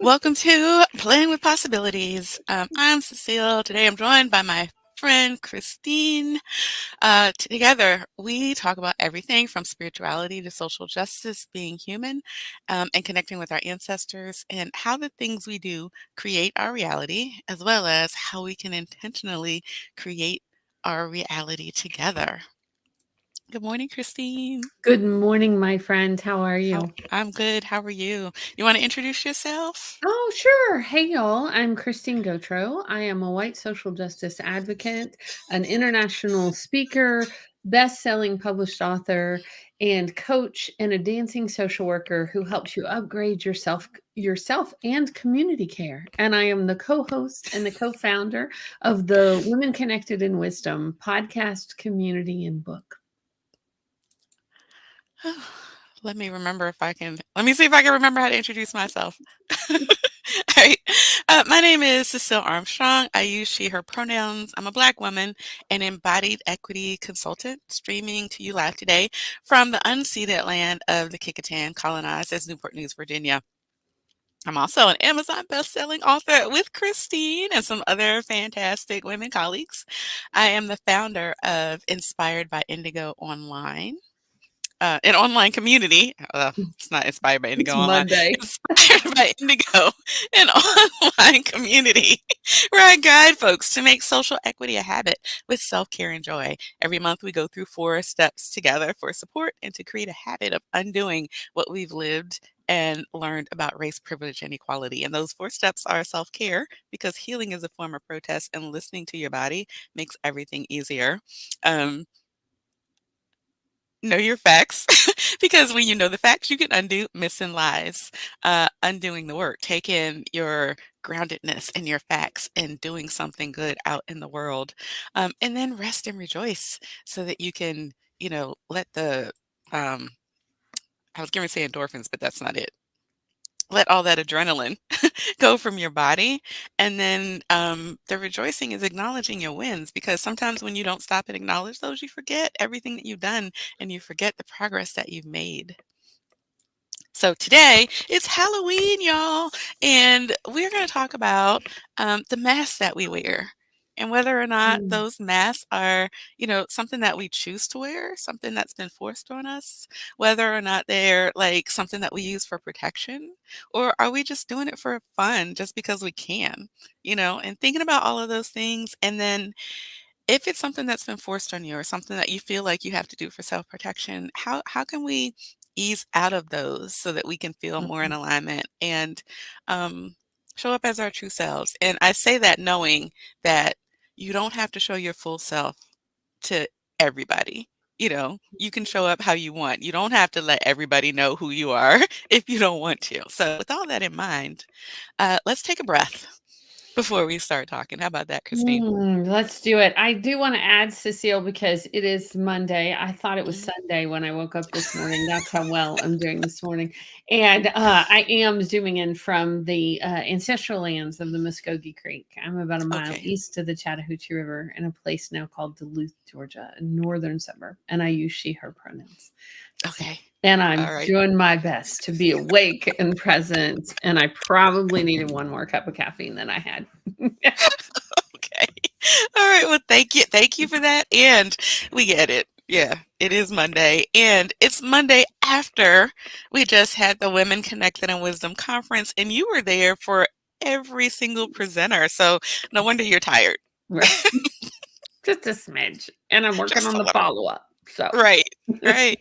Welcome to Playing with Possibilities. I'm Cecile. Today I'm joined by my friend Christine. Together, we talk about everything from spirituality to social justice, being human, and connecting with our ancestors, and how the things we do create our reality, as well as how we can intentionally create our reality together. Good morning, Christine. Good morning, my friend. How are you? I'm good. How are you? You want to introduce yourself? Oh, sure. Hey, y'all. I'm Christine Gautreaux. I am a white social justice advocate, an international speaker, best-selling published author, and coach, and a dancing social worker who helps you upgrade yourself and community care. And I am the co-host and the co-founder of the Women Connected in Wisdom podcast, community, and book. Let me remember if I can. Let me see if I can remember how to introduce myself. All right. My name is Cecile Armstrong. I use she, her pronouns. I'm a Black woman, an embodied equity consultant, streaming to you live today from the unceded land of the Kicquetan, colonized as Newport News, Virginia. I'm also an Amazon best-selling author with Christine and some other fantastic women colleagues. I am the founder of Inspired by Indigo Online, an online community. It's not inspired by Indigo It's Online. Monday. Inspired by Indigo, an online community where I guide folks to make social equity a habit with self-care and joy. Every month, we go through 4 steps together for support and to create a habit of undoing what we've lived and learned about race, privilege, and equality. And those 4 steps are self-care, because healing is a form of protest, and listening to your body makes everything easier. Um, Know your facts, because when you know the facts, you can undo myths and lies. Undoing the work, taking your groundedness and your facts and doing something good out in the world. And then rest and rejoice so that you can, let the, um, I was going to say endorphins, but that's not it. Let all that adrenaline go from your body. And then the rejoicing is acknowledging your wins, because sometimes when you don't stop and acknowledge those, you forget everything that you've done and you forget the progress that you've made. So today it's Halloween, y'all, and we're going to talk about the masks that we wear and whether or not Mm. those masks are, something that we choose to wear, something that's been forced on us, whether or not they're like something that we use for protection, or are we just doing it for fun just because we can, and thinking about all of those things. And then if it's something that's been forced on you or something that you feel like you have to do for self-protection, how can we ease out of those so that we can feel more in alignment and um, show up as our true selves? And I say that knowing that you don't have to show your full self to everybody. You can show up how you want. You don't have to let everybody know who you are if you don't want to. So, with all that in mind, let's take a breath before we start talking. How about that, Christine? Let's do it. I do want to add, Cecile, because it is Monday. I thought it was Mhm. Sunday when I woke up this morning. That's how well I'm doing this morning. And I am zooming in from the ancestral lands of the Muskogee Creek. I'm about a mile Okay. east of the Chattahoochee River in a place now called Duluth, Georgia, a northern suburb. And I use she, her pronouns. Okay. And I'm All right. doing my best to be awake and present. And I probably needed one more cup of caffeine than I had. Okay. All right. Well, thank you. Thank you for that. And we get it. Yeah, it is Monday. And it's Monday after we just had the Women Connected in Wisdom conference, and you were there for every single presenter. So no wonder you're tired. Right. Just a smidge. And I'm working Just on a the little. follow-up. So, Right. Right.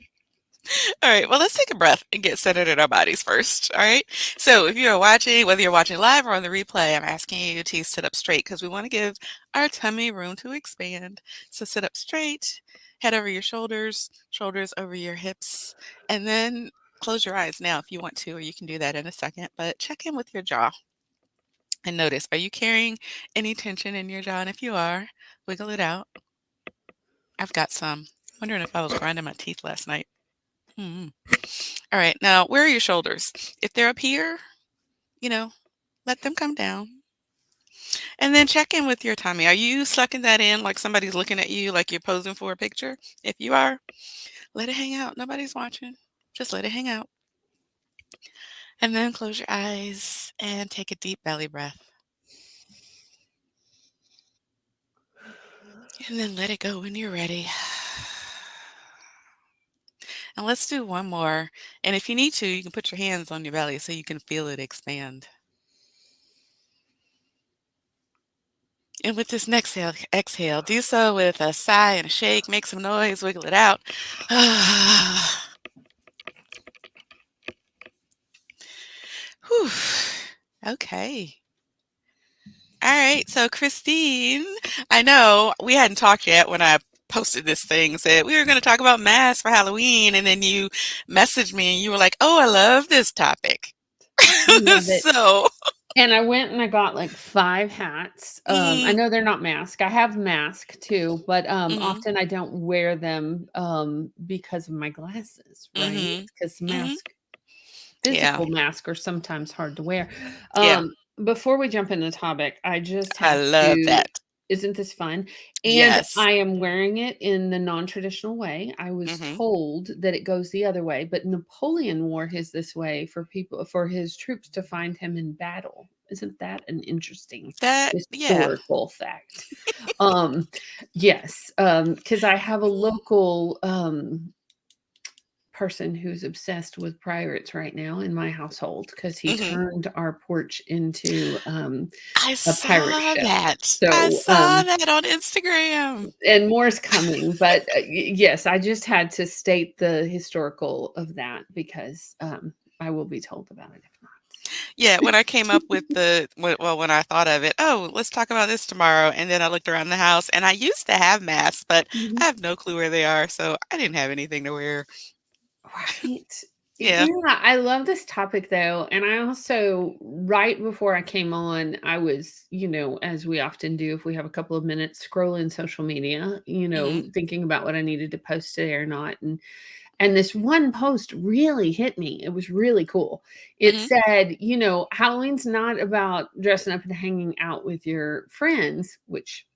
All right, well, let's take a breath and get centered in our bodies first. All right. So, if you're watching, whether you're watching live or on the replay, I'm asking you to sit up straight because we want to give our tummy room to expand. So, sit up straight, head over your shoulders, shoulders over your hips, and then close your eyes now if you want to, or you can do that in a second. But check in with your jaw and notice, are you carrying any tension in your jaw? And if you are, wiggle it out. I've got some. Wondering if I was grinding my teeth last night. Hmm. All right, now where are your shoulders? If they're up here, you know, let them come down. And then check in with your tummy. Are you sucking that in like somebody's looking at you, like you're posing for a picture? If you are, let it hang out. Nobody's watching. Just let it hang out. And then close your eyes and take a deep belly breath. And then let it go when you're ready. And let's do one more. And if you need to, you can put your hands on your belly so you can feel it expand. And with this next exhale, do so with a sigh and a shake. Make some noise, wiggle it out. Whew. Okay. All right. So, Christine, I know we hadn't talked yet when I posted this thing, said we were going to talk about masks for Halloween. And then you messaged me and you were like, oh, I love this topic. I love it. So, And I went and I got like 5 hats. I mm, know they're not mask. I have mask too, but mm-hmm, often I don't wear them because of my glasses, right? mm-hmm, Because mm-hmm. mask Yeah. physical masks are sometimes hard to wear. Yeah. Before we jump into the topic, I just I have love to that. isn't this fun? And Yes. I am wearing it in the non-traditional way. I was Mm-hmm. told that it goes the other way, but Napoleon wore his this way for his troops to find him in battle. Isn't that an interesting Yeah. historical fact? Um, yes, because I have a local person who's obsessed with pirates right now in my household because he Mm-hmm. turned our porch into I a pirate saw ship. that. I So, saw that on Instagram. and more's coming, but yes, I just had to state the historical of that because I will be told about it if not. Yeah, when I came up with when I thought of it, oh, let's talk about this tomorrow. And then I looked around the house and I used to have masks, but I Mhm. have no clue where they are. So I didn't have anything to wear. Right. Yeah. Yeah, I love this topic though. And I also, right before I came on, I was, as we often do, if we have a couple of minutes, scrolling social media, Mm-hmm. thinking about what I needed to post today or not. And this one post really hit me. It was really cool. It Mm-hmm. said, Halloween's not about dressing up and hanging out with your friends, which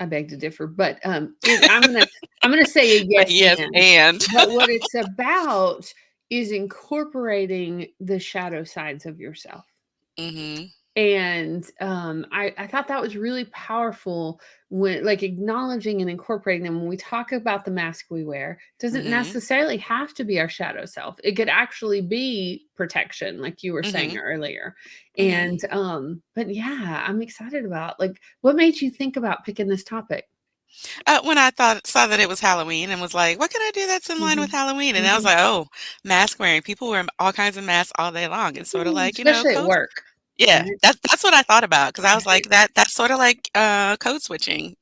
I beg to differ, but I'm gonna say a But yes yes, and. and. But what it's about is incorporating the shadow sides of yourself. Mm-hmm. And I thought that was really powerful when like acknowledging and incorporating them when we talk about the mask we wear doesn't Mm-hmm. necessarily have to be our shadow self. It could actually be protection, like you were saying Mm-hmm. earlier. Mm-hmm. And but yeah, I'm excited about like what made you think about picking this topic? When I saw that it was Halloween and was like, what can I do that's in line with Mhm, Halloween? And I was mhm. like, oh, mask wearing. People wear all kinds of masks all day long. It's sort of like, Especially at code. work, Yeah, right? that's what I thought about because I was Right, like that's sort of like code switching,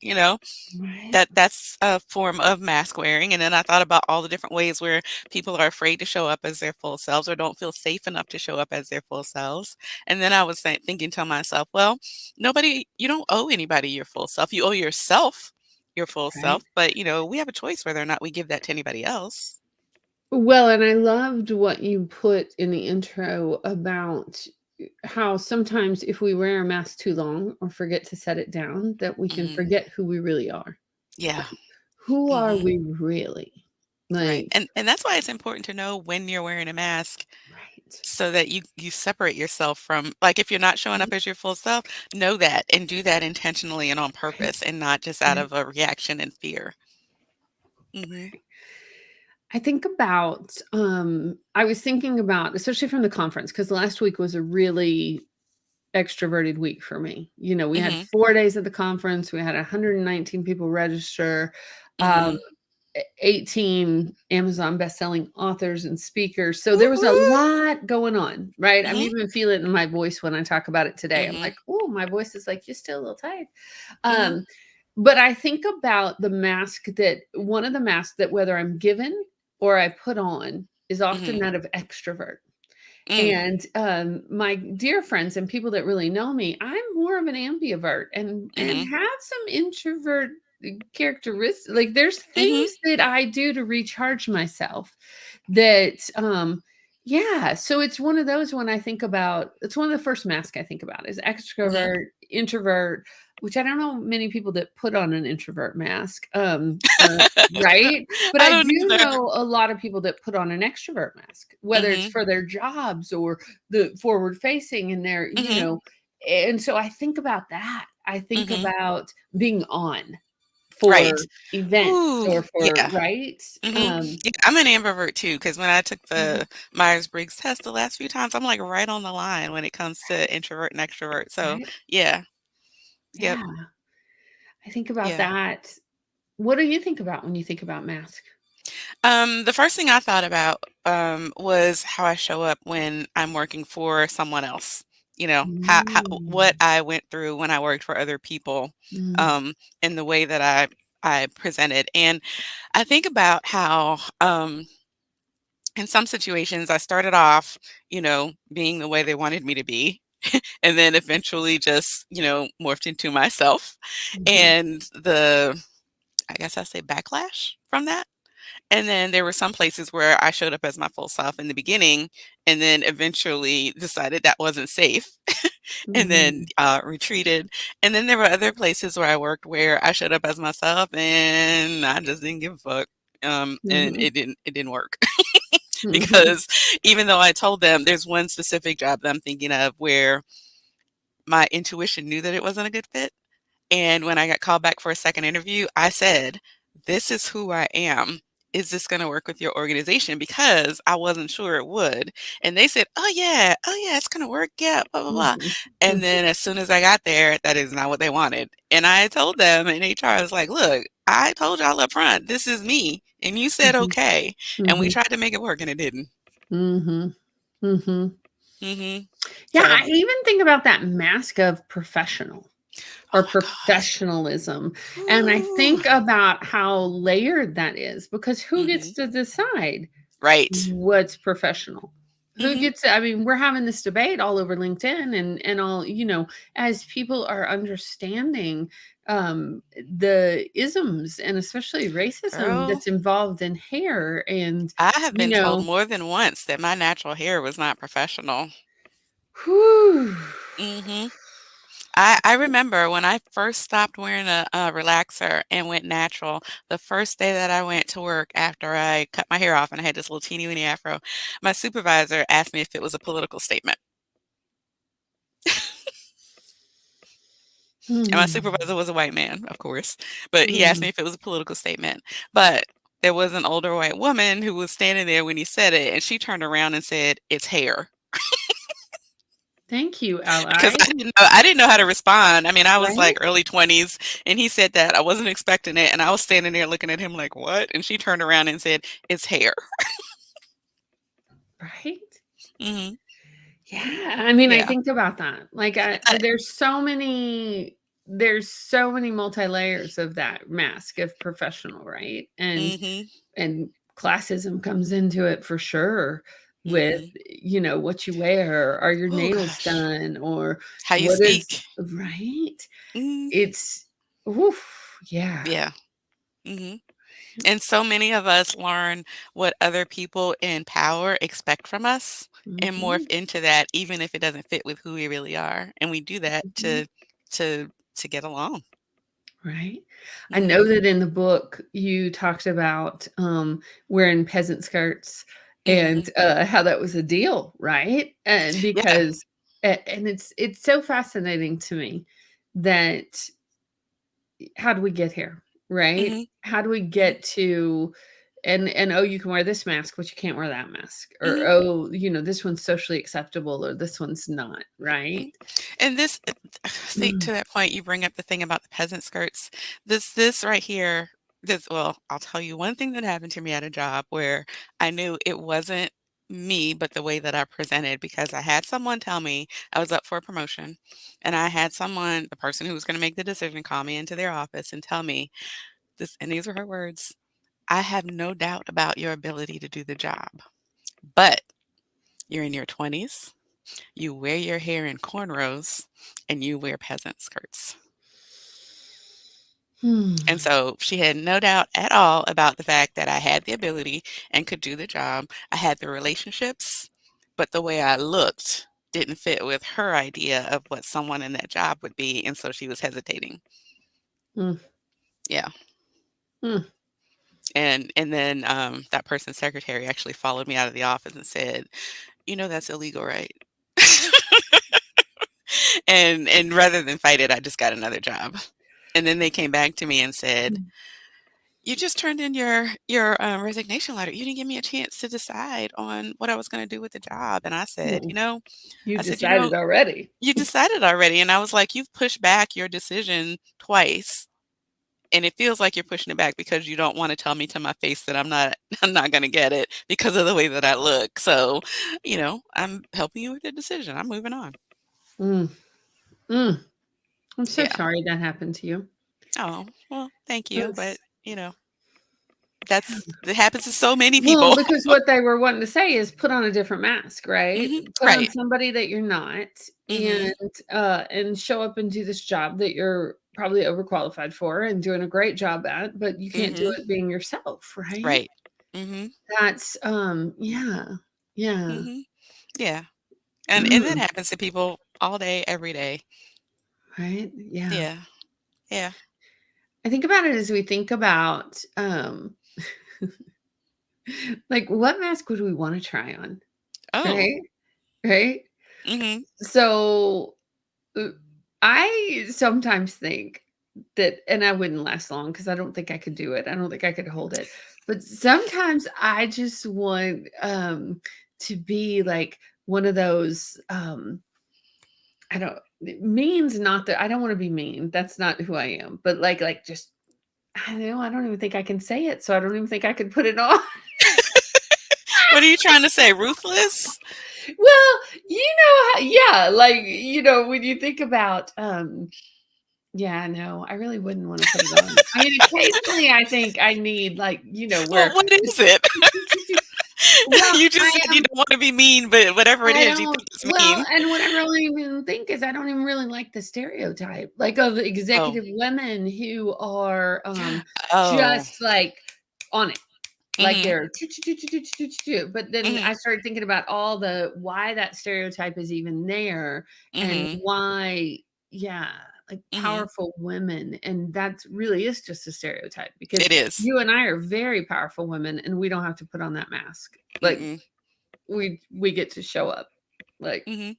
right, that's a form of mask wearing. And then I thought about all the different ways where people are afraid to show up as their full selves or don't feel safe enough to show up as their full selves. And then I was thinking to myself, well, you don't owe anybody your full self. You owe yourself your full right. self, but we have a choice whether or not we give that to anybody else. Well, and I loved what you put in the intro about how sometimes if we wear a mask too long or forget to set it down, that we can Hmm. forget who we really are. Yeah. Like, who are Hmm. we really? Right. Like, And that's why it's important to know when you're wearing a mask right. so that you separate yourself from like if you're not showing Mhm. up as your full self, know that and do that intentionally and on Right. purpose and not just out Right. of a reaction and fear. Mhm. I think about I was thinking about especially from the conference because last week was a really extroverted week for me. We had Mhm. 4 days at the conference, we had 119 people register. Um, Mhm. 18 Amazon best-selling authors and speakers. So there was a Woo-woo. lot going on, right? I'm Mhm. even feeling it in my voice when I talk about it today. I'm Mhm. like, "Oh, my voice is like, you're still a little tired." Mhm. Um, but I think about the mask that one of the masks that whether I'm given or I put on is often Mhm. that of extrovert. Mm. And, my dear friends and people that really know me, I'm more of an ambivert and Mhm. have some introvert characteristics. Like, there's Mhm. things that I do to recharge myself that, yeah, so it's one of those when I think about it's one of the first masks I think about is Mhm. extrovert, introvert, which I don't know many people that put on an introvert mask, right? But I I don't do either. know a lot of people that put on an extrovert mask, whether it's Mhm. for their jobs or the forward facing and their, Mhm. and so I think about that. I think Mhm. about being on Right. for events Ooh, or for, yeah. right? Mhm. Yeah, I'm an ambivert too, because when I took Mhm, the Myers-Briggs test the last few times, I'm, like, right on the line when it comes to introvert and extrovert, so, right? yeah. Yep. Yeah. I think about Yeah. that. What do you think about when you think about mask? The first thing I thought about, was how I show up when I'm working for someone else. You know, how what Mm, I went through when I worked for other people, mm, um, and the way that I presented. And I think about how, in some situations I started off, being the way they wanted me to be, and then eventually just, morphed into myself. mhm, And I guess I say backlash from that. And then there were some places where I showed up as my full self in the beginning and then eventually decided that wasn't safe and then mhm, retreated. And then there were other places where I worked where I showed up as myself and I just didn't give a fuck. And mhm, it didn't work mhm, because even though I told them there's one specific job that I'm thinking of where my intuition knew that it wasn't a good fit. And when I got called back for a second interview, I said, "This is who I am. Is this gonna work with your organization?" Because I wasn't sure it would. And they said, oh yeah, it's gonna work. Yeah, blah, blah, blah. mhm, And mhm, then as soon as I got there, that is not what they wanted. And I told them in HR, I was like, look, I told y'all up front, this is me. And you said mhm, okay. And we mhm, tried to make it work and it didn't. mhm, mhm. Hmm. Yeah, So, I even think about that mask of professional oh or my gosh. professionalism, and I Ooh. think about how layered that is because who Hmm. gets to decide Right. what's professional? Who Hmm. gets, I mean, we're having this debate all over LinkedIn and all, as people are understanding the isms and especially racism Girl. that's involved in hair and I have you been told know, more than once that my natural hair was not professional. whew. Mhm. I remember when I first stopped wearing a relaxer and went natural, the first day that I went to work after I cut my hair off and I had this little teeny weeny afro, my supervisor asked me if it was a political statement. And my Hmm. supervisor was a white man, of course, but he asked Hmm. me if it was a political statement. But there was an older white woman who was standing there when he said it, and she turned around and said, "It's hair." Thank you, Because ally. I didn't know how to respond. I mean, I was, like, Right? early 20s, and he said that. I wasn't expecting it, and I was standing there looking at him like, "What?" And she turned around and said, "It's hair." Right? Mhm. Yeah, I mean, I Yeah. think about that. Like, I there's so many multi layers of that mask of professional, right? Mhm. And classism comes into it for sure with, Mhm. what you wear. Are your Oh nails gosh. done? Or How you what is speak. right? Mhm. It's oof, yeah. Yeah. Mhm. And so many of us learn what other people in power expect from us and morph Mhm, into that even if it doesn't fit with who we really are, and we do that mhm. to get along. Right? I know Mhm. that in the book you talked about, wearing peasant skirts and, Mhm. how that was a deal, right? And Yeah. because and it's so fascinating to me that how do we get here, right? Mhm. How do we Mhm. get to and, "Oh, you can wear this mask, but you can't wear that mask," or, Mhm. "Oh, this one's socially acceptable or this one's not," Mm. right? And this I think Mm, to that point, you bring up the thing about the peasant skirts. This right here, this well, I'll tell you one thing that happened to me at a job where I knew it wasn't me, but the way that I presented because I had someone tell me I was up for a promotion, and I had someone, the person who was gonna make the decision, call me into their office and tell me this, and these were her words, "I have no doubt about your ability to do the job, but you're in your 20s. You wear your hair in cornrows and you wear peasant skirts." And hmm. so she had no doubt at all about the fact that I had the ability and could do the job. I had the relationships, but the way I looked didn't fit with her idea of what someone in that job would be, and so she was hesitating. Mm, Yeah. mm. And then, that person's secretary actually followed me out of the office and said, "You know that's illegal, right?" And rather than fight it, I just got another job. And then they came back to me and said, "You just turned in your resignation letter. You didn't give me a chance to decide on what I was gonna do with the job." And I said, Mm. You I said, decided already. you decided already." And I was like, "You've pushed back your decision twice, and it feels like you're pushing it back because you don't wanna tell me to my face that I'm not gonna get it because of the way that I look. So, I'm helping you with your decision. I'm moving on." Mm, mm. I'm so Yeah. sorry that happened to you. Oh, well, thank you, but, That's it happens to so many Well, people. because what they were wanting to say is put on a different mask, right? Mhm. Put on Right. somebody that you're not, Mhm. and show up and do this job that you're probably overqualified for and doing a great job at, but you can't do Mhm. it being yourself, right? Right. Mhm. That's, yeah, yeah. Mhm. Yeah. And that happens to people all day, every day. Right? Yeah. Yeah. Yeah. I think about it as we think about, like, what mask would we wanna try on, Oh. right? Right? Mhm. So, uh, I sometimes think that and I wouldn't last long because I don't think I could do it. I don't think I could hold it. But sometimes I just want, to be like one of those, I don't mean's not that I don't wanna be mean. That's not who I am. But like just I don't know, I don't even think I can say it, so I don't even think I could put it on. What are you trying to say? Ruthless? Well, yeah, like, when you think about, yeah, no, I really wouldn't wanna put it on. I mean, occasionally, I think I need, like, Well, where what it's is it? well, You just said you don't wanna be mean, but whatever it I is, you don't think it's well, mean. and what I really even think is I don't even really like the stereotype, like, of Oh. executive women who are, Oh. just, like, on it. Like Mhm. they're but then Mhm. I started thinking about all the why that stereotype is even there and Mhm. why yeah, like Mhm. powerful women, and that really is just a stereotype because It is. you and I are very powerful women and we don't have to put on that mask. Like Mm-mm. we get to show up. Like Mhm.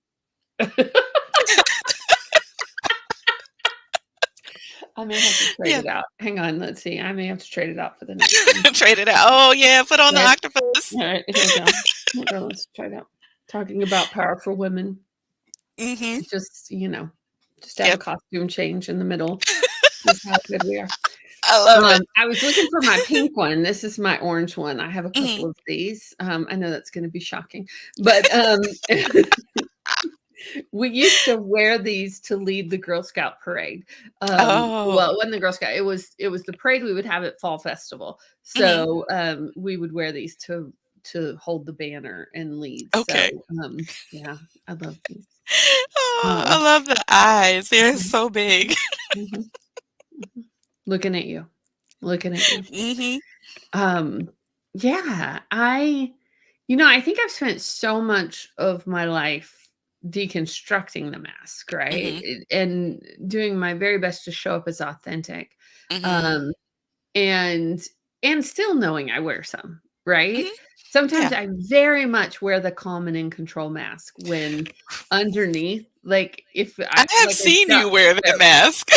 I may have to trade Yeah. it out. Hang on, let's see. I may have to trade it out for the next one. Trade it out. Oh, yeah, put on the Right? octopus. All right, here we go. Here we go. Let's try it out. Talking about powerful women. Mhm. Just, just have a Yep. costume change in the middle. Just how good we are. I love it. I was looking for my pink one. This is my orange one. I have a couple Mhm. of these. I know that's gonna be shocking, but, we used to wear these to lead the Girl Scout parade. Oh. Well, it wasn't the Girl Scout, it was the parade we would have at Fall Festival. Mhm. So, we would wear these to hold the banner and lead. So, Okay. yeah, I love these. Oh, I Um, love the eyes. They're mhm, so big. mhm, mhm. Looking at you. Looking at you. Mhm. Um, yeah, I think I've spent so much of my life deconstructing the mask, right? Mhm. And doing my very best to show up as authentic. Mhm. Um, and and still knowing I wear some, right? Mhm. Sometimes Yeah. I very much wear the calm and in control mask when underneath, like if I I have like I seen got you wear that mask.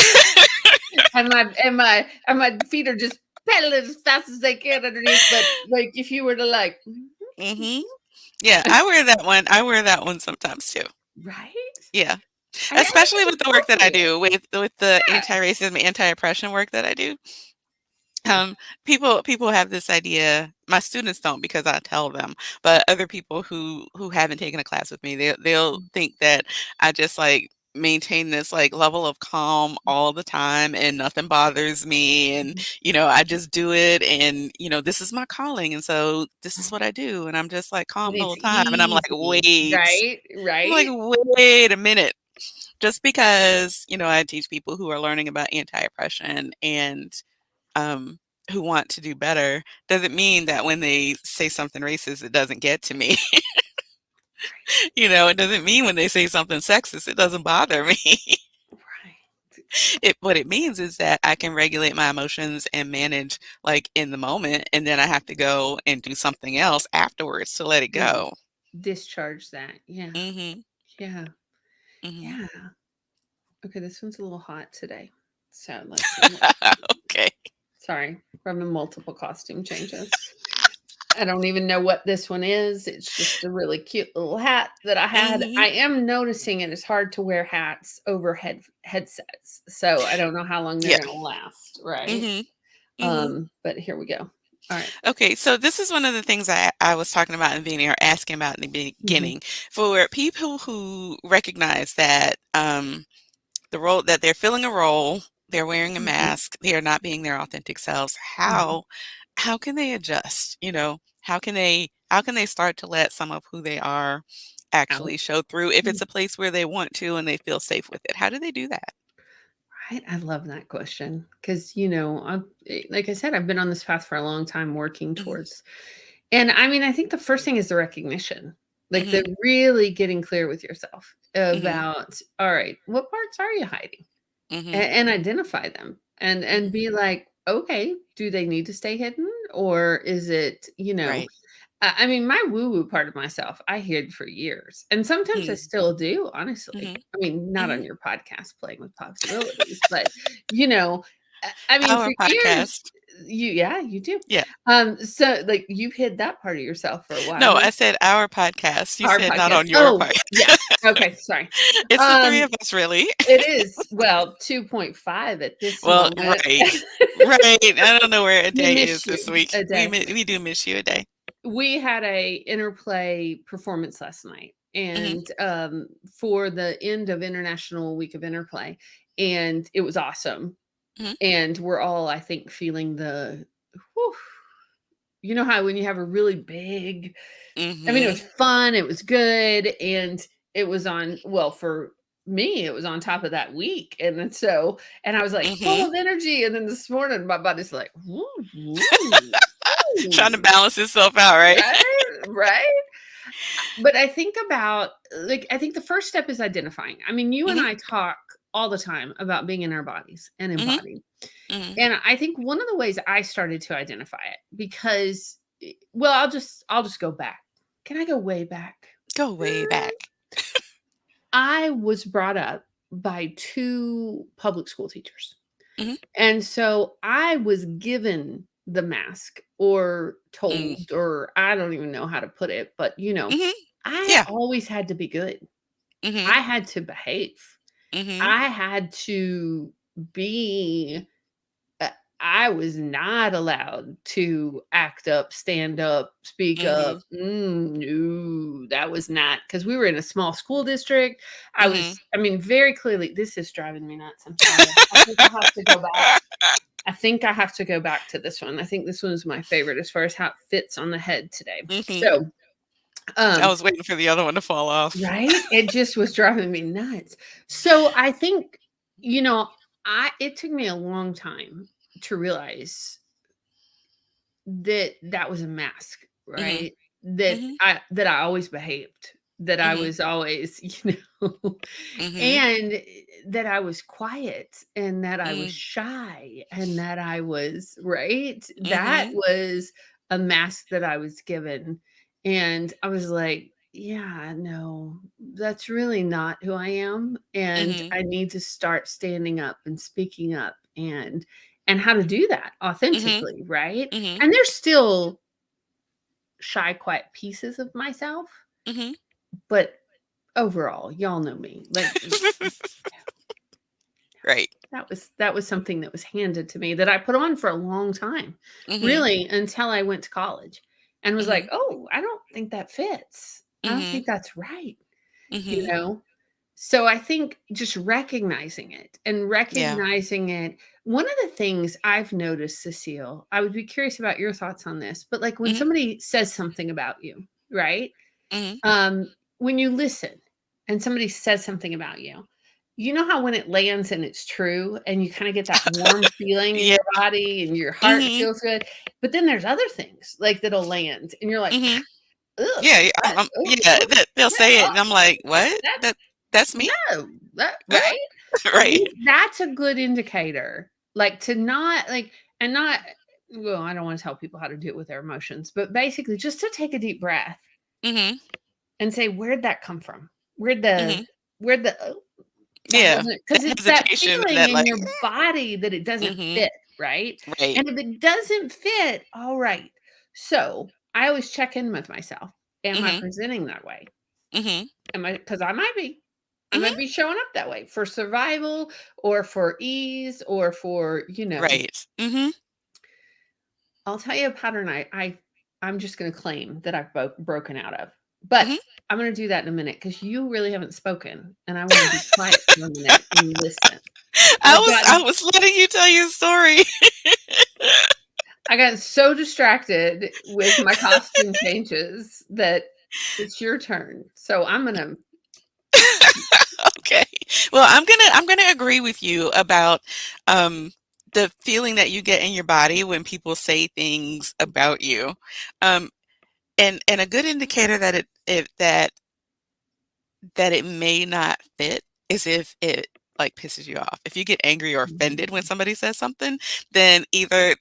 and my feet are just pedaling as fast as they can underneath, but, like, if you were to, like Mhm. Yeah, I wear that one sometimes too. right? Yeah. I think Especially it's with the work that I appropriate. do, with the Yeah. anti-racism, anti-oppression work that I do. Um, people have this idea. My students don't because I tell them, but other people who haven't taken a class with me, they'll think that I just like maintain this like level of calm all the time and nothing bothers me, and Mhm. I just do it, and this is my calling, and so this is Right. what I do, and I'm just like calm And the it's whole time, and easy, right? I'm like Right? wait a minute, just because I teach people who are learning about anti-oppression and um, who want to do better doesn't mean that when they say something racist, it doesn't get to me. It doesn't mean when they say something sexist, it doesn't bother me. Right. What it means is that I can regulate my emotions and manage, like, in the moment, and then I have to go and do something else afterwards to let it Yeah. go. Discharge that. Yeah. Mhm, Yeah. mhm. Yeah. Okay, this one's a little hot today. So let's see what. Okay. Sorry, we're having multiple costume changes. I don't even know what this one is. It's just a really cute little hat that I had. Mhm. I am noticing it is hard to wear hats over headsets. So I don't know how long they're Yeah. gonna last, right? Mhm, mhm. But here we go. All right. Okay, so this is one of the things I was talking about in the beginning or asking about in the Mhm, beginning. For people who recognize that, the role that they're filling a role, they're wearing a mhm, mask, they are not being their authentic selves. mhm. How can they adjust? How can they start to let some of who they are Out. actually show through if Mm, it's a place where they want to and they feel safe with it? How do they do that? right. I love that question because like I said, I've been on this path for a long time, working Mhm, towards. And I mean, I think the first thing is the recognition, like mhm, the really getting clear with yourself mhm, about, all right, what parts are you hiding? mhm, And identify them and mhm. be like, okay, do they need to stay hidden? Or is it, Right. I mean, my woo-woo part of myself, I hid for years. And sometimes I Mhm, still do, honestly. mhm, I mean, not mhm. on your podcast playing with possibilities, but you know, I mean, Our for years, podcast. yeah, you do. Yeah. So like you've hid that part of yourself for a while. No, I said our podcast. You Our said not podcast. on your Oh, part. yeah. Okay, sorry. It's the 3 Um, of us, really. it is, well, 2.5 at this Well, moment. right. Right. I don't know where a We day miss is you this week. a day. We do miss you a day. We had a interplay performance last night, Mhm, and, for the end of International Week of Interplay, and it was awesome, mhm, and we're all, I think, feeling the, whew, you know how when you have a really big, I mean, it was mhm, fun, it was good, and it was on, well, for me, it was on top of that week, and then and I was, like, full mhm. of energy, and then this morning, my body's like, "Woo, woo, Trying to ooh." balance itself out, right? Right? Right? But I think about, like, I think the first step is identifying. I mean, you and Mhm, I talk all the time about being in our bodies and mhm, embodied, mhm. and I think one of the ways I started to identify it because, well, I'll just go back. Can I go way back? Go way Mm, back. I was brought up by 2 public school teachers. Mhm, And so I was given the mask or mm, told, or I don't even know how to put it, but mhm. I Yeah. always had to be good. Mhm, I had to behave. mhm, I had to be, uh, I was not allowed to act up, stand up, speak up. mhm, No, that was not, because we were in a small school district. mhm. I mean, very clearly, this is driving me nuts. I'm sorry. I think I have to go back. I think I have to go back to this one. I think this one's my favorite as far as how it fits on the head today. Mhm. So, I um, was waiting for the other one to fall off. right? It just was driving me nuts. So I think, you know, I it took me a long time to realize that that was a mask, Mhm, right? mhm, That I always behaved, that I mhm, was always, mhm, and that I was quiet and that I was mm, shy and that I was, right? That mhm, was a mask that I was given. And I was like, yeah, no, that's really not who I am. And mhm, I need to start standing up and speaking up and how to do that mhm, authentically, right? mhm, And there's still shy, quiet pieces of myself, mhm. but overall, y'all know me. Like Right. that was something that was handed to me that I put on for a long time, Mhm, really until I went to college and was like, mhm, "Oh, I don't think that fits. I don't mhm, think that's right." You mhm. know? So I think just recognizing it and Yeah. recognizing it. One of the things I've noticed, Cecile, I would be curious about your thoughts on this, but like when Mhm, somebody says something about you, right? mhm. When you listen and somebody says something about you, you know how when it lands and it's true and you kind of get that warm feeling in Yeah. your body and your heart Mhm, feels good. But then there's other things like that'll land and you're like, mhm, Ugh, Yeah, what? Ooh, yeah, ooh, they'll yeah, say it, oh, and I'm like, "What? that That's me?" no, that right? I Right. think that's a good indicator, like, to not, like, and not, well, I don't wanna tell people how to do it with their emotions, but basically just to take a deep breath Mhm, and say, "Where'd that come from? Where'd the mhm. where'd the oh, that Yeah, wasn't," that 'cause it's that hesitation and feeling that, in like, your body that it doesn't mhm, fit, right? right. And if it doesn't fit, alright. So, I always check in with myself. Am I Mhm, presenting that way? mhm, Am I? Because I might be. I mhm. might be showing up that way for survival or for ease or for, Right. Mhm, I'll tell you a pattern I'm just gonna claim that I've broken out of. But mhm. I'm gonna do that in a minute because you really haven't spoken, and I wanna be quiet for a minute and listen. I've I gotten was letting you tell your story. I got so distracted with my costume changes that it's your turn. So I'm gonna Okay. Well, I'm gonna agree with you about, um, the feeling that you get in your body when people say things about you. Um, and a good indicator that it may not fit is if it, like, pisses you off. If you get angry or offended when Mhm. somebody says something, then either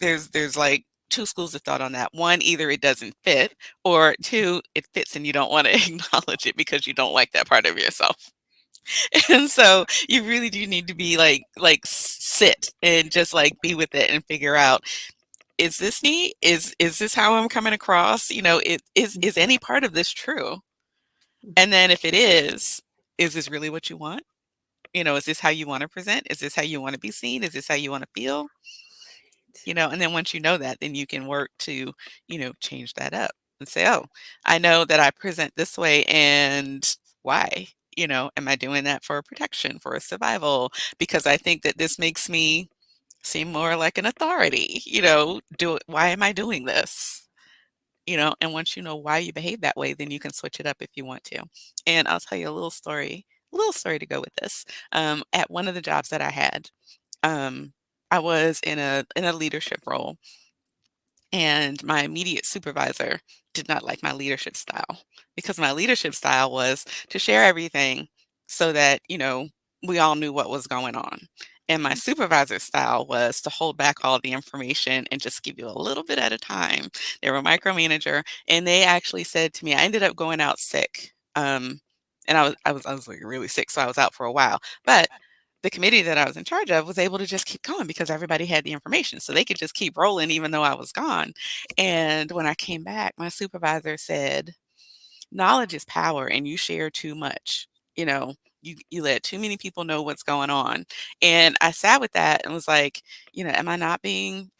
like, 2 schools of thought on that. 1, either it doesn't fit, or 2, it fits and you don't wanna acknowledge it because you don't like that part of yourself. And so you really do need to be sit and just, like, be with it and figure out, "Is this me? Is this how I'm coming across?" Is any part of this true? And then if it is this really what you want? Is this how you wanna present? Is this how you wanna be seen? Is this how you wanna feel? And then once you know that, then you can work to, change that up and say, "Oh, I know that I present this way, and why?" Am I doing that for protection, for survival? Because I think that this makes me seem more like an authority, why am I doing this? And once you know why you behave that way, then you can switch it up if you want to. And I'll tell you a little story to go with this. At one of the jobs that I had, um, I was in a leadership role, and my immediate supervisor did not like my leadership style because my leadership style was to share everything so that, we all knew what was going on. And my supervisor's style was to hold back all the information and just give you a little bit at a time. They were a micromanager, and they actually said to me, I ended up going out sick. And I was like really sick, so I was out for a while. But the committee that I was in charge of was able to just keep going because everybody had the information. So they could just keep rolling even though I was gone. And when I came back, my supervisor said, "Knowledge is power and you share too much. You know, you let too many people know what's going on." And I sat with that and was like, am I not, being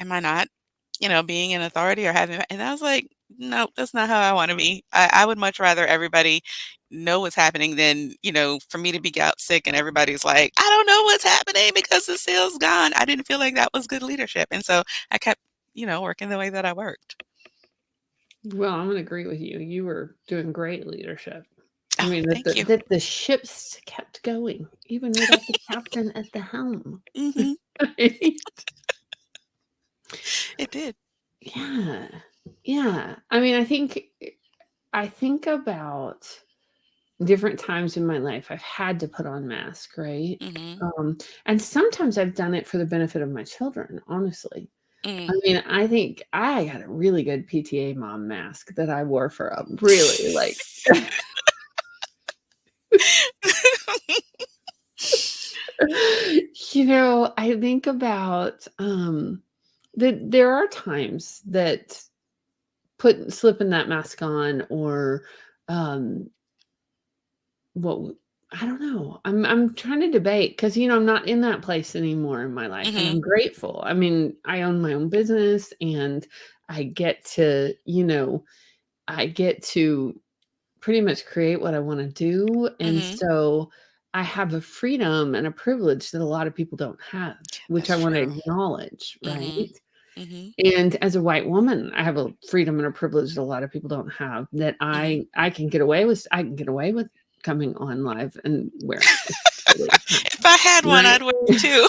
an authority or having, and I was like, no, that's not how I want to be. I would much rather everybody know what's happening than, for me to be out sick and everybody's like, I don't know what's happening because the sale's gone. I didn't feel like that was good leadership. And so I kept, working the way that I worked. well, I'm gonna agree with you. You were doing great leadership. I Oh, mean, that thank the you. that the ships kept going even without the captain at the helm. Hmm. Right? It did. Yeah. Yeah. I mean, I think about different times in my life I've had to put on mask, right? Hmm. And sometimes I've done it for the benefit of my children, honestly. I Mm. mean, I think I got a really good PTA mom mask that I wore for a really, like, I think about, that there are times that slipping that mask on, or, um, what w I don't know. I'm trying to debate because, I'm not in that place anymore in my life, and I'm Mhm, grateful. I mean, I own my own business, and I get to, I get to pretty much create what I wanna do, and mhm. so I have a freedom and a privilege that a lot of people don't have, which I That's wanna true. acknowledge, right? Mhm, mhm, And as a white woman, I have a freedom and a privilege that a lot of people don't have, that mhm. I can get away with coming on live and wearing a silly hat, If I had one, right? I'd wear it too.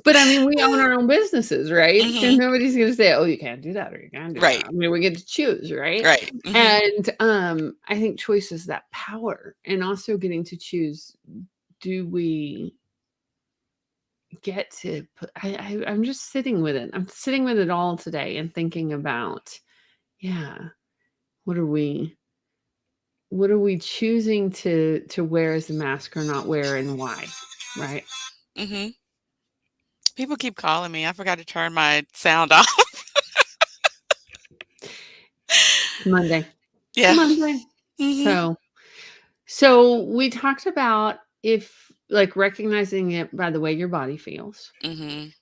But I mean, we own our own businesses, right? So Mhm. nobody's gonna say, "Oh, you can't do that or you can do that." Right. I mean, we get to choose, right? Right. Mhm. And, I think choice is that power and also getting to choose, do we get to put I'm just sitting with it. I'm sitting with it all today and thinking about, yeah, what are we choosing to wear as a mask or not wear and why, right? Mhm. People keep calling me. I forgot to turn my sound off. It's Monday. It's Yeah. Monday. Mhm. So we talked about if like recognizing it by the way your body feels. Mhm.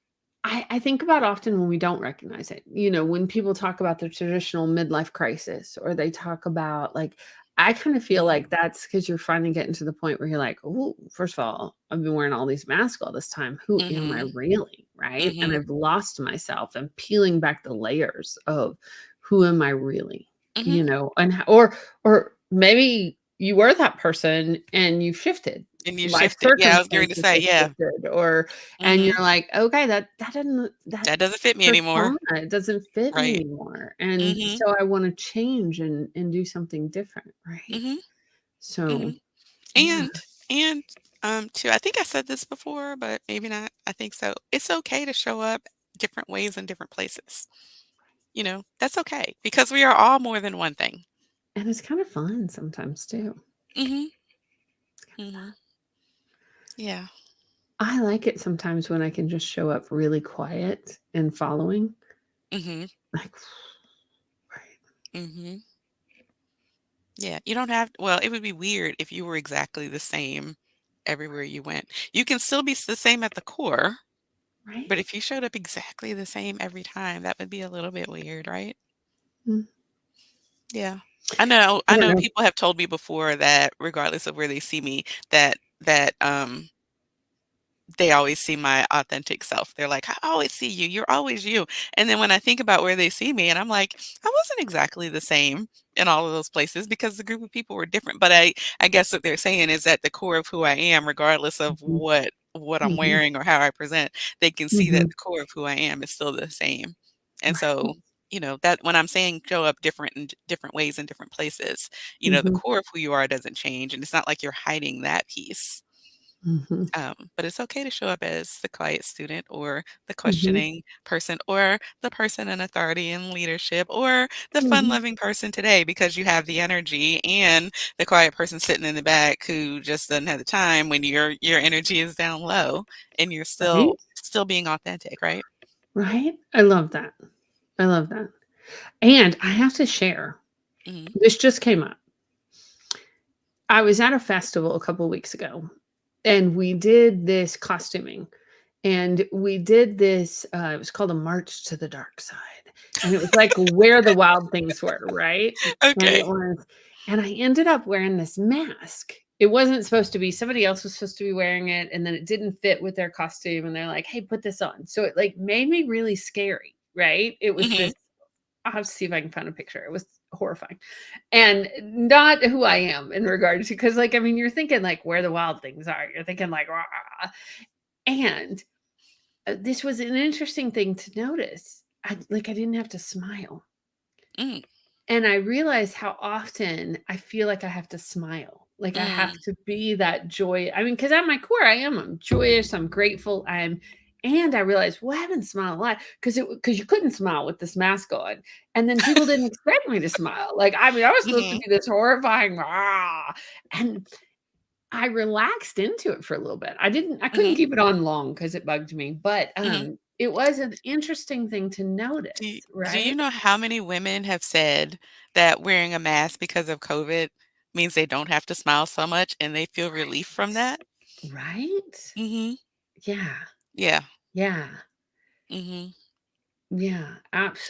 I think about often when we don't recognize it. You know, when people talk about the traditional midlife crisis or they talk about like I kind of feel Mhm. like that's because you're finally getting to the point where you're like, oh, first of all, I've been wearing all these masks all this time. Who am I Mhm. really? Right. And Mhm. I've lost myself and peeling back the layers of who am I really? Mhm. You know, and or maybe you were that person and you've shifted. And you Life shifted. Yeah, I was going to circumstances say, have yeah. shifted, or and Mhm. you're like, "Okay, that doesn't that That doesn't fit me anymore. persona, it doesn't fit me Right. anymore, and Mhm. so I wanna change and do something different," right? Mhm. So, Mhm. yeah, And too, I think I said this before, but maybe not. I think so. It's okay to show up different ways in different places. That's okay because we are all more than one thing. and it's kinda fun sometimes too. Mhm. Mhm. Yeah. I like it sometimes when I can just show up really quiet and following, Mhm. like, right. Mhm. Yeah, you don't have well, it would be weird if you were exactly the same everywhere you went. You can still be the same at the core, but Right? if you showed up exactly the same every time, that would be a little bit weird, right? Mm, Yeah. I know I people have told me before that regardless of where they see me, that they always see my authentic self. They're like, "I always see you. You're always you." And then when I think about where they see me and I'm like, "I wasn't exactly the same in all of those places because the group of people were different." But I guess what they're saying is at the core of who I am, regardless of Mhm, what I'm mhm, wearing or how I present, they can see that mhm, the core of who I am is still the same. And right. so, that when I'm saying show up different in different ways in different places, the Mhm, core of who you are doesn't change. And it's not like you're hiding that piece. mhm, But it's okay to show up as the quiet student or the mhm, questioning person or the person in authority and leadership or the fun mhm, loving person today because you have the energy and the quiet person sitting in the back who just doesn't have the time when your energy is down low and you're still right? still being authentic, right? Right? I love that. I love that. And I have to share, Mhm. this just came up. I was at a festival a couple weeks ago, and we did this costuming, and we did this, it was called a March to the Dark Side, and it was like where the wild things were, right? And Okay. it was and I ended up wearing this mask. It wasn't supposed to be, somebody else was supposed to be wearing it, and then it didn't fit with their costume, and they're like, "Hey, put this on." So it, like, made me really scary, right? It was Mhm. this, I'll have to see if I can find a picture. It was horrifying. And not who I am in regards to, because, like, I mean, you're thinking like where the wild things are. You're thinking like, "Rah." And this was an interesting thing to notice. I didn't have to smile. Mm. And I realized how often I feel like I have to smile. Like I have Mm. to be that joy. I mean, because at my core, I am. I'm joyous. I'm grateful. And I realized, well, I haven't smiled a lot because you couldn't smile with this mask on, and then people didn't expect me to smile. Like, I mean, I was supposed to Mhm. be this horrifying, and I relaxed into it for a little bit. I couldn't Mhm. keep it on long because it bugged me, but Mhm. it was an interesting thing to Do you, notice, do you right? know how many women have said that wearing a mask because of COVID means they don't have to smile so much and they feel relief from that? Right? Mhm. Yeah. Yeah. Yeah. Mhm. Yeah,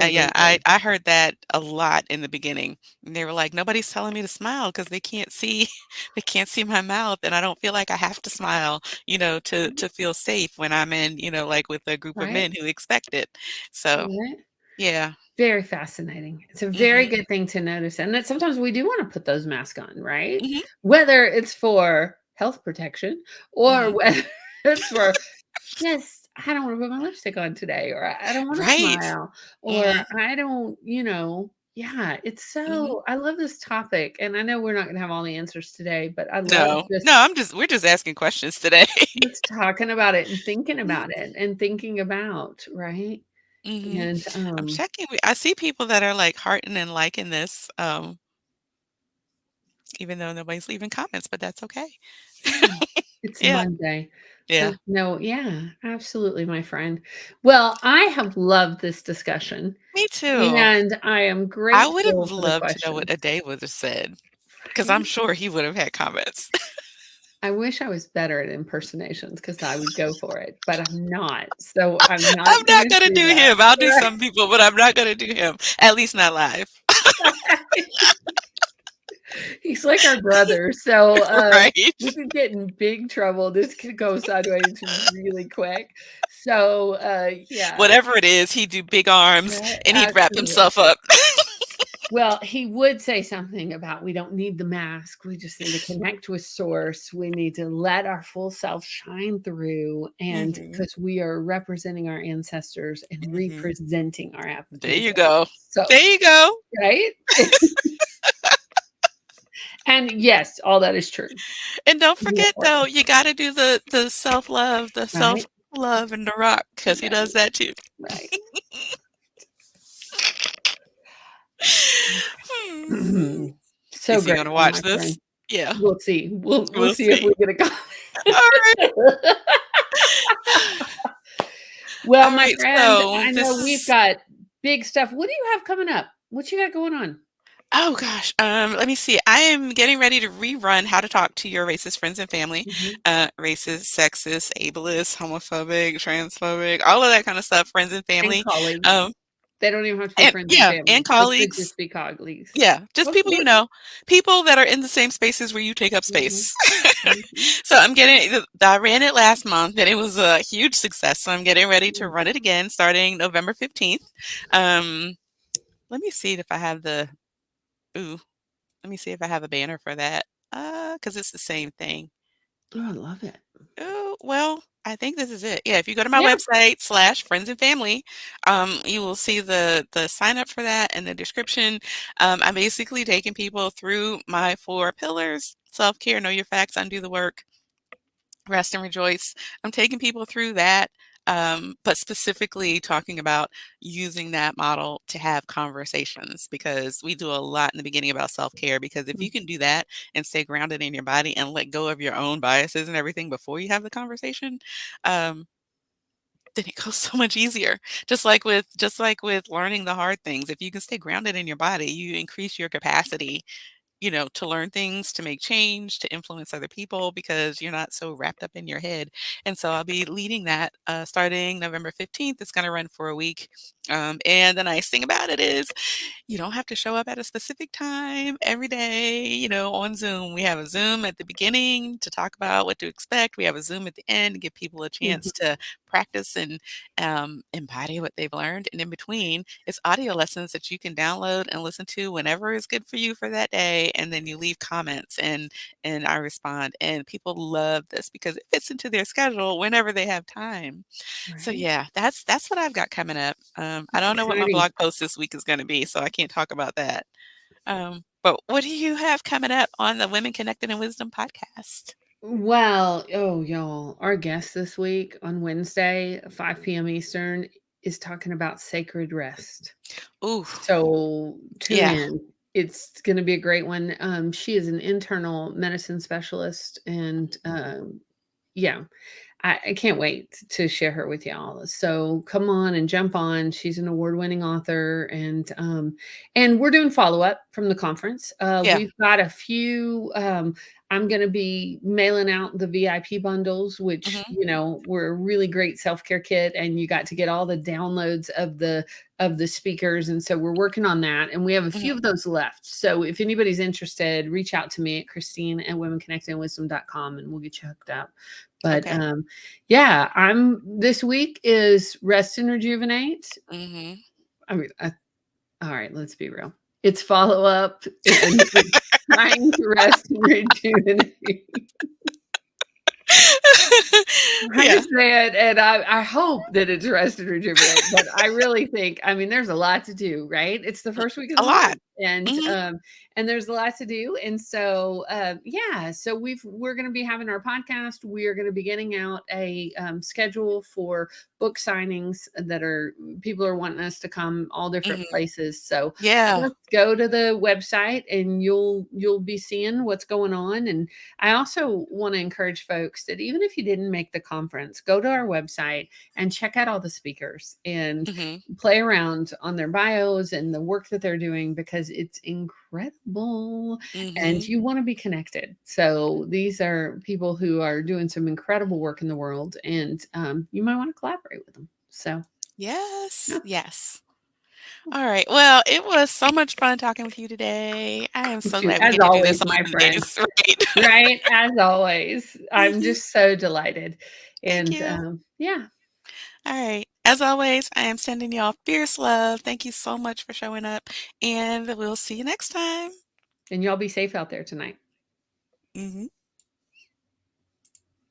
Yeah, I absolutely. I heard that a lot in the beginning. And they were like, "Nobody's telling me to smile because they can't see they can't see my mouth, and I don't feel like I have to smile, to feel safe when I'm in, like, with a group of Right? men who expect it." So, Right? yeah. Very fascinating. It's a very Mhm. good thing to notice, and that sometimes we do wanna put those masks on, right? Mhm. Whether it's for health protection or Mhm. whether it's for just I don't want to put my lipstick on today, or I don't want to Right. smile, or Mhm, I don't, yeah, it's mhm. so, I love this topic. And I know we're not going to have all the answers today, but I love No. No, just we're just asking questions today. just talking about it and thinking Mhm, about it and thinking about, right? mhm. And, I'm checking, I see people that are, like, hearting and liking this, even though nobody's leaving comments, but that's okay. yeah, it's Yeah, Monday. yeah. But no, yeah, absolutely, my friend. Well, I have loved this discussion, Me too. and I am I would have grateful for the loved to know what questions. a day would have said, because 'cause I'm Right? sure he would have had comments. I wish I was better at impersonations because I would go for it, but I'm not. So I'm not I'm not gonna gonna do do that. him. I'll do some people, but I'm not gonna do him, at least not live. Right. He's like our brother, so, Right? we could get in big trouble. This could go sideways really quick. So, yeah, Whatever it is, he'd do big arms, right, and he'd wrap absolutely. himself up. Well, he would say something about we don't need the mask. We just need to connect with source. We need to let our full self shine through. And Mhm, because we are representing our ancestors and mhm. representing our There you go. ancestors. So, There you go. right? And yes, all that is true. And don't Yeah, forget, though, you gotta do the self-love, the right? self-love and the rock, because he does Right. that too. Right. Hmm. So Is he gonna grateful, watch my friend. this? Yeah, We'll see. We'll we'll see if we see. get a comment. Alright. Well, my Alright, friend, so I know this we've is got big stuff. What do you have coming up? What you got going on? oh gosh, let me see. I am getting ready to rerun How to Talk to Your Racist Friends and Family. Mhm. Racist, sexist, ableist, homophobic, transphobic, all of that kind of stuff, friends and And family. colleagues. Um, They don't even have to be and friends and yeah, and family. They could colleagues. just be colleagues. Yeah, just people you Okay. know, people that are in the same spaces where you take up Mhm, space. mhm, So I'm getting I ran it last month and it was a huge success. So I'm getting ready to mm. run it again starting November 15th. Um, let me see if I have the ooh, let me see if I have a banner for that. Because it's the same thing. Oh, I love it. Oh, well, I think this is it. Yeah, if you go to my Yeah. website slash friends and family, you will see the sign up for that and the description. I'm basically taking people through my 4 pillars: self-care, know your facts, undo the work, rest and rejoice. I'm taking people through that, but specifically talking about using that model to have conversations because we do a lot in the beginning about self care. Because if Mm, you can do that and stay grounded in your body and let go of your own biases and everything before you have the conversation, um, then it goes so much easier. Just like with learning the hard things, if you can stay grounded in your body, you increase your capacity, to learn things, to make change, to influence other people because you're not so wrapped up in your head. And so I'll be leading that starting November 15th. It's going to run for a week. And the nice thing about it is you don't have to show up at a specific time every day, on Zoom. We have a Zoom at the beginning to talk about what to expect. We have a Zoom at the end to give people a chance mhm. to practice and embody what they've learned. And in between, it's audio lessons that you can download and listen to whenever is good for you for that day. And then you leave comments and I respond. And people love this because it fits into their schedule whenever they have time. So Right? yeah, that's what I've got coming up. I That's don't know what my exciting. blog post this week is gonna be, so I can't talk about that. But what do you have coming up on the Women Connected in Wisdom podcast? Well, oh, y'all, our guest this week on Wednesday, 5 p.m. Eastern, is talking about sacred rest. Ooh, So tune yeah, in. It's going to be a great one. She is an internal medicine specialist, and yeah, I can't wait to share her with y'all. So come on and jump on. She's an award-winning author, and we're doing follow-up from the conference. yeah, We've got a few. I'm going to be mailing out the VIP bundles, which mhm, were a really great self-care kit, and you got to get all the downloads of the speakers, and so we're working on that, and we have a few mhm, of those left. So if anybody's interested, reach out to me at Christine@womenconnectedinwisdom.com, and we'll get you hooked up. But okay, yeah, I'm this week is rest and rejuvenate. mhm. I mean, all right, let's be real. It's follow up and it's trying to rest and rejuvenate. I Yeah, understand, and I hope that it's rest and rejuvenate, but I really think I mean, there's a lot to do, right? It's the first week of a the lot. month, Mhm, and there's a lot to do, and so, yeah, so we're gonna be having our podcast. We are gonna be getting out a, schedule for book signings that are people are wanting us to come all different mhm. places, so Yeah. just go to the website and you'll be seeing what's going on, and I also want to encourage folks that even if you didn't make the conference, go to our website and check out all the speakers and Mhm, play around on their bios and the work that they're doing because it's incredible and mhm. you want to be connected. So these are people who are doing some incredible work in the world and you might want to collaborate with them. So, Yes, yeah, yes. Alright, well, it was so much fun talking with you today. I am so glad we as get to do always, this on my friend. Mondays, right? Right, as always. I'm Mhm. just so delighted. Thank And, you. yeah, Alright. As always, I am sending y'all fierce love. Thank you so much for showing up, and we'll see you next time. and y'all be safe out there tonight. Mhm.